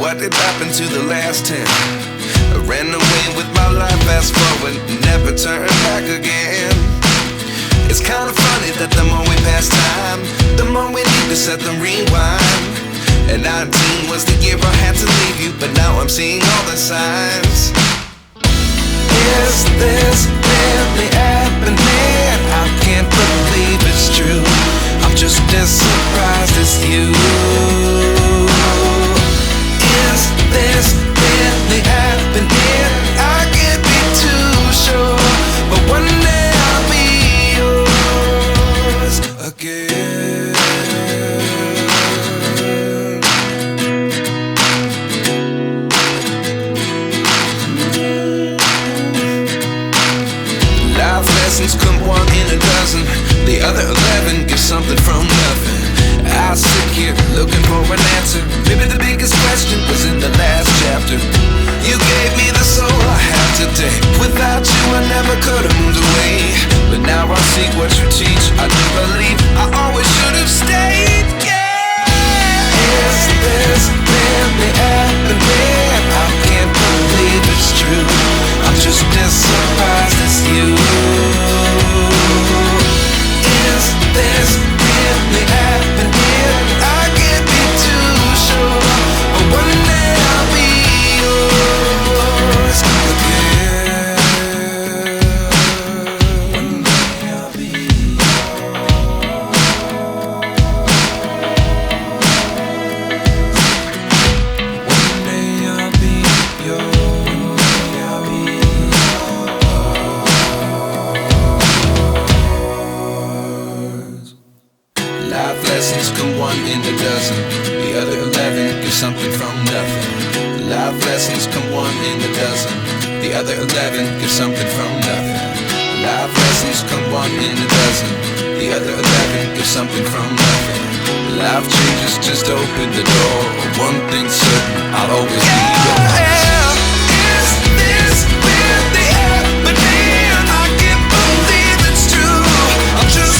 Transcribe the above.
what did happen to the last 10? I ran away with my life, fast forward, never turn back again. It's kind of funny that the more we pass time, the more we need to set them rewind. And 19 was the year I had to leave you, but now I'm seeing all the signs. Is this really happening? I can't believe it's true. I'm just as surprised as you. Is this really happening? I can't be too sure, but one day I'll be yours again. Life lessons come one in a dozen. The other 11 get something from nothing. I sit here looking for an answer. Maybe the biggest question was in the last chapter. You gave me the soul I have today. Without you I never could have moved away. But now I see what you teach. I do believe I always should have stayed. Yeah. Is this really happening? I can't believe it's true. I'm just as surprised as you. Is this really happening? I can't be too sure, but one day I'll be yours again. One day I'll be yours. One day I'll be yours. One day I'll be yours. Life lessons come one in a dozen. The other 11 give something from nothing. Life lessons come one in a dozen. The other 11 give something from nothing. Life lessons come one in a dozen. The other 11 give something from nothing. Life changes just open the door. One thing's certain, I'll always be